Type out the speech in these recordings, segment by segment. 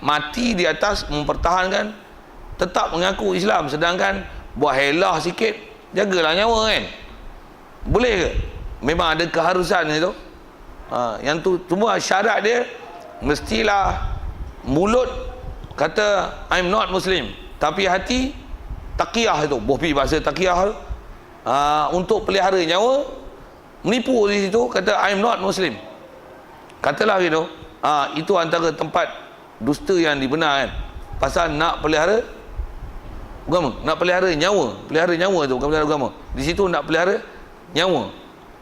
mati di atas mempertahankan tetap mengaku Islam, sedangkan buat helah sikit, jagalah nyawa kan. Boleh ke? Memang ada keharusan itu. Yang tu semua syarat dia mestilah mulut kata I'm not Muslim, tapi hati taqiyah itu, bohpi bahasa taqiyah tu. Untuk pelihara nyawa, menipu di situ kata I'm not Muslim. Katalah gitu. Itu antara tempat dusta yang dibenarkan. Pasal nak pelihara agama, nak pelihara nyawa tu bukan pelihara agama. Di situ nak pelihara nyawa,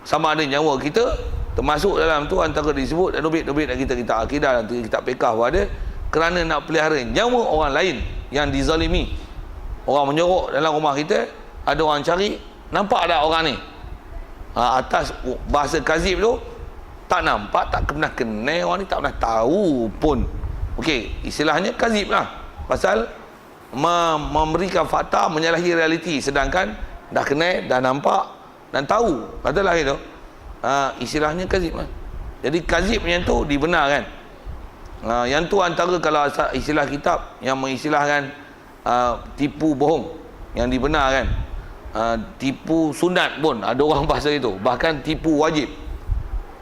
sama ada nyawa kita termasuk dalam tu antara disebut dobit-dobit kita akidah dan kita pekah ada kerana nak pelihara nyawa orang lain yang dizalimi. Orang menyorok dalam rumah kita, ada orang cari, nampak tak orang ni? Atas bahasa kazib tu, tak nampak, tak pernah kenal orang ni, tak pernah tahu pun. Okey, istilahnya kazib lah. Pasal memberikan fakta menyalahi realiti, sedangkan dah kenal, dah nampak dan tahu. Katalah itu. Istilahnya kazib lah. Jadi kazib yang tu dibenarkan. Yang tu antara kalau istilah kitab yang mengistilahkan tipu bohong yang dibenarkan. Tipu sunat pun ada orang bahasa itu. Bahkan tipu wajib.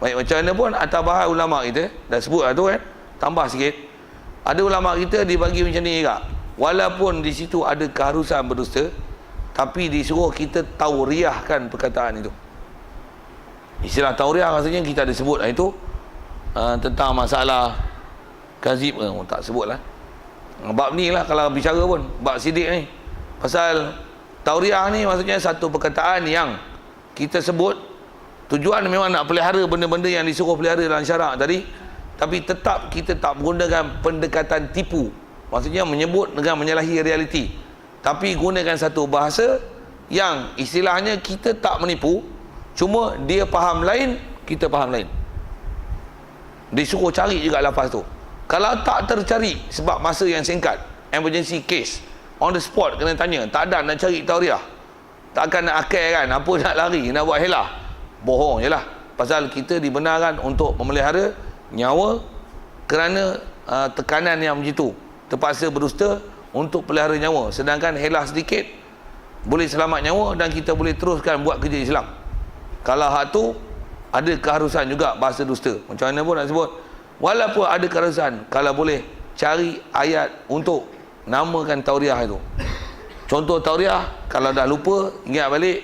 Baik macam mana pun atas bahar ulama kita dah sebut lah tu kan. Tambah sikit. Ada ulama kita dibagi macam ni juga. Walaupun di situ ada keharusan berdusta, tapi disuruh kita tauriahkan perkataan itu. Istilah tauriah maksudnya kita ada sebut lah itu tentang masalah kazib. Tak sebut lah. Bab ni lah kalau bicara pun. Bab sidik ni. Pasal tauriah ni maksudnya satu perkataan yang kita sebut. Tujuan memang nak pelihara benda-benda yang disuruh pelihara dalam syarak tadi. Tapi tetap kita tak menggunakan pendekatan tipu. Maksudnya menyebut dengan menyalahi realiti. Tapi gunakan satu bahasa yang istilahnya kita tak menipu. Cuma dia faham lain, kita faham lain. Disuruh cari juga lafaz tu. Kalau tak tercari sebab masa yang singkat, emergency case, on the spot kena tanya, tak ada nak cari tauriah. Takkan nak akal kan, apa nak lari, nak buat helah. Bohong je lah. Pasal kita dibenarkan untuk memelihara nyawa kerana tekanan yang begitu, terpaksa berdusta untuk pelihara nyawa, sedangkan helah sedikit boleh selamat nyawa dan kita boleh teruskan buat kerja Islam. Kalau hak tu ada keharusan juga bahasa dusta, macam mana pun nak sebut. Walaupun ada keharusan, kalau boleh cari ayat untuk namakan tauriah itu. Contoh tauriah, kalau dah lupa ingat balik.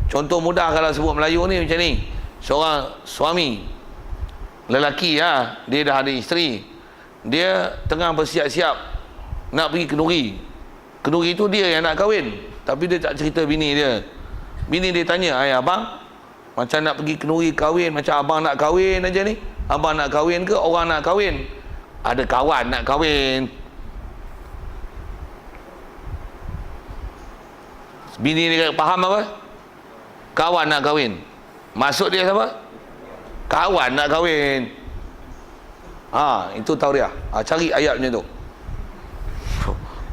Contoh mudah kalau sebut Melayu ni macam ni. Seorang suami lelaki dia dah ada isteri, dia tengah bersiap-siap nak pergi kenduri. Kenduri tu dia yang nak kahwin, tapi dia tak cerita bini dia. Bini dia tanya, abang macam nak pergi kenduri kahwin, macam abang nak kahwin aja ni? Abang nak kahwin ke orang nak kahwin? Ada kawan nak kahwin. Bini dia faham apa? Kawan nak kahwin. Maksud dia siapa? Kawan nak kahwin. Itu tauriah. Cari ayat macam tu.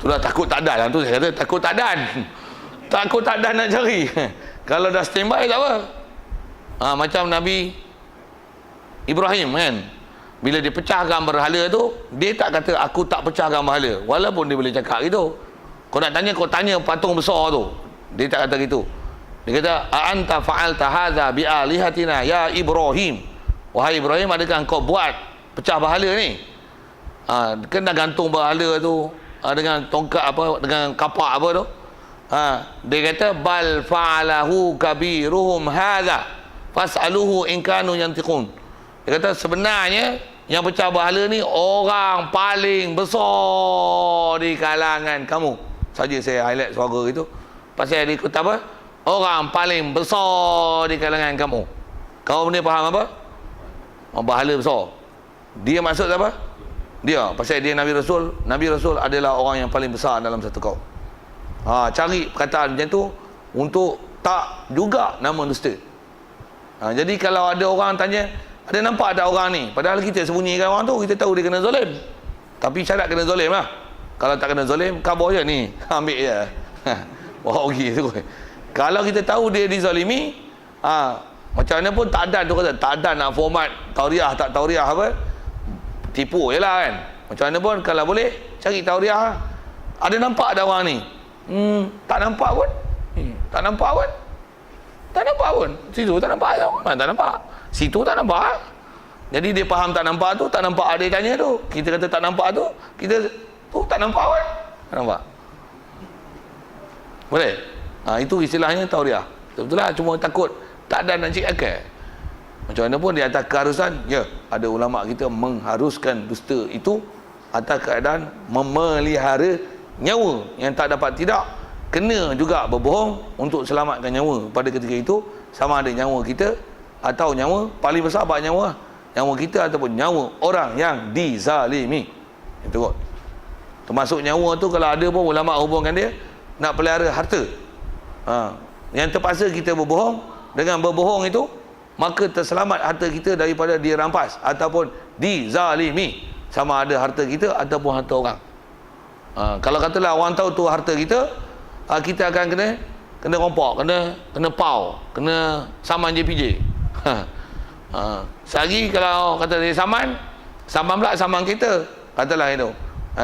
Tu dah takut tak dan lah. Tu saya kata takut tak dan. Takut tak dan nak cari. Kalau dah standby tak apa. Macam Nabi Ibrahim kan. Bila dia pecahkan berhala tu, dia tak kata aku tak pecahkan berhala. Walaupun dia boleh cakap gitu. Kau nak tanya, kau tanya patung besar tu. Dia tak kata gitu. Dia kata, a'anta fa'alta hadza bi'alihatina ya Ibrahim. Wahai Ibrahim, adakah kau buat pecah berhala ni? Kena gantung berhala tu dengan tongkat apa, dengan kapak apa tu. Dia kata, bal fa'alahu kabiruhum hadza fas'aluhu in kanu yantiqun. Dia kata sebenarnya yang pecah berhala ni orang paling besar di kalangan kamu. Saja saya highlight suara itu. Pasal dia kata apa? Orang paling besar di kalangan kamu. Kamu ni faham apa? Berhala besar. Dia maksud apa? Dia. Pasal dia Nabi Rasul. Nabi Rasul adalah orang yang paling besar dalam satu kaum. Cari perkataan macam tu untuk tak juga nama dusta. Jadi kalau ada orang tanya, ada nampak tak orang ni? Padahal kita sembunyikan orang tu, kita tahu dia kena zalim. Tapi syarat kena zalim lah. Kalau tak kena zalim, kabur je ni. Ambil je. Wah, pergi tu. Kalau kita tahu dia dizalimi, macam mana pun tak ada tu kata, tak ada nak format tauriah tak tauriah apa, tipu je lah kan. Macam mana pun kalau boleh cari tauriah. Ada nampak ada orang ni? Tak nampak pun. Tak nampak pun. Tak nampak pun. Situ tak nampak. Mana tak nampak? Situ tak nampak. Jadi dia faham tak nampak tu, tak nampak ada tanya tu. Kita kata tak nampak tu, kita tu tak nampak pun. Tak nampak. Boleh? Itu istilahnya tauriah. Betul lah, cuma takut tak ada nak cik akal. Macam mana pun di atas keharusan, ya, ada ulama kita mengharuskan dusta itu atas keadaan memelihara nyawa yang tak dapat tidak, kena juga berbohong untuk selamatkan nyawa pada ketika itu, sama ada nyawa kita atau nyawa paling besar apa nyawa kita ataupun nyawa orang yang dizalimi. Itu kot. Termasuk nyawa tu kalau ada pun ulama hubungkan dia nak pelihara harta. Yang terpaksa kita berbohong, dengan berbohong itu maka terselamat harta kita daripada dirampas ataupun dizalimi, sama ada harta kita ataupun harta orang. Kalau katalah orang tahu tu harta kita, kita akan kena rompak, kena pau, kena saman JPJ. Sehari kalau kata dia saman pula saman kita, katalah itu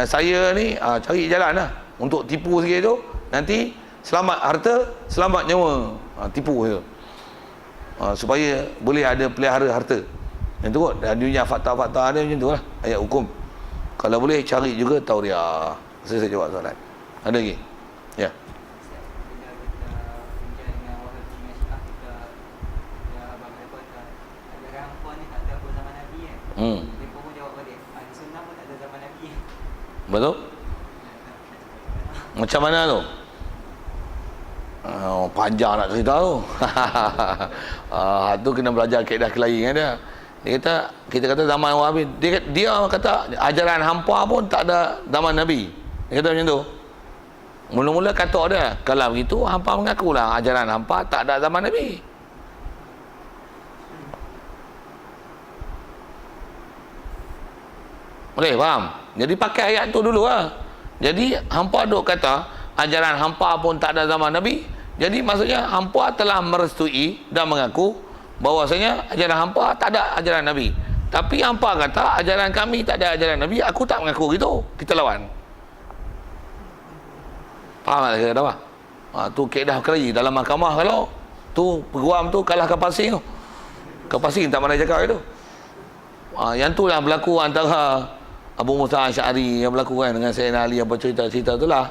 saya ni cari jalan lah untuk tipu sikit tu, nanti selamat harta, selamat nyawa, tipu je. Supaya boleh ada pelihara harta. Yang tu kot, dan dunia fakta-fakta ada macam tu lah, ayat hukum. Kalau boleh cari juga tauriah. Saya jawab soalan. Ada lagi? Ya. Betul? Macam mana tu? Panjang nak cerita tu. Tu kena belajar kaedah kelahi dengan dia. Dia kata, kita kata zaman Wahabi, dia kata ajaran hampa pun tak ada zaman Nabi. Dia kata macam tu. Mula-mula kata dia, kalau begitu hampa mengakulah ajaran hampa tak ada zaman Nabi. Boleh faham? Jadi pakai ayat tu dulu lah. Jadi hampa duk kata ajaran hampa pun tak ada zaman Nabi. Jadi maksudnya hampa telah merestui dan mengaku bahawasanya ajaran hampa tak ada ajaran Nabi. Tapi hampa kata ajaran kami tak ada ajaran Nabi, aku tak mengaku gitu. Kita lawan. Faham tak kata apa? Tu kaedah kelahi dalam mahkamah. Kalau tu peguam tu kalahkan pasing tu. Pasing tak mana cakap itu. Yang tu lah berlaku antara Abu Musa Asy'ari yang berlaku kan dengan Sayyidina Ali, apa cerita-cerita tu lah.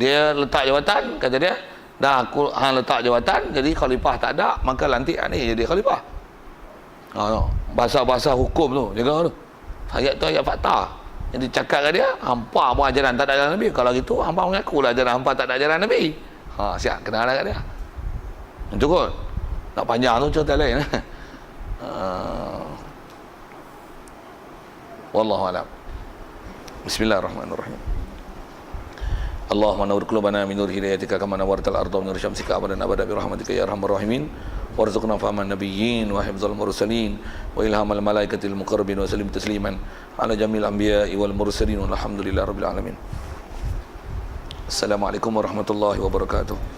Dia letak jawatan, kata dia, dah aku letak jawatan, jadi khalifah tak ada, maka lantik ni jadi khalifah. Bahasa-bahasa hukum tu, jaga tu. Ayat tu ayat fakta. Jadi cakap kat dia, hampa pun ajaran tak ada ajaran Nabi. Kalau gitu, hampa mengaku lah ajaran hampa tak ada ajaran Nabi. Siap, kena lah kat dia. Itu kot. Nak panjang tu cerita lain. Wallahu a'lam. Bismillahirrahmanirrahim. Allahumma nawwir qulubana min nur hidayatika kama nawwartal arda min nur syamsika abadan abada bi rahmatika ya arhamar rahimin. Warzuqna fahman nabiyyin wa hifdzal mursalin wa ilhamal malaikatil muqarrabin wa sallim tasliman ala jamil anbiya'i wal mursalin walhamdulillahi rabbil alamin. Assalamualaikum warahmatullahi wabarakatuh.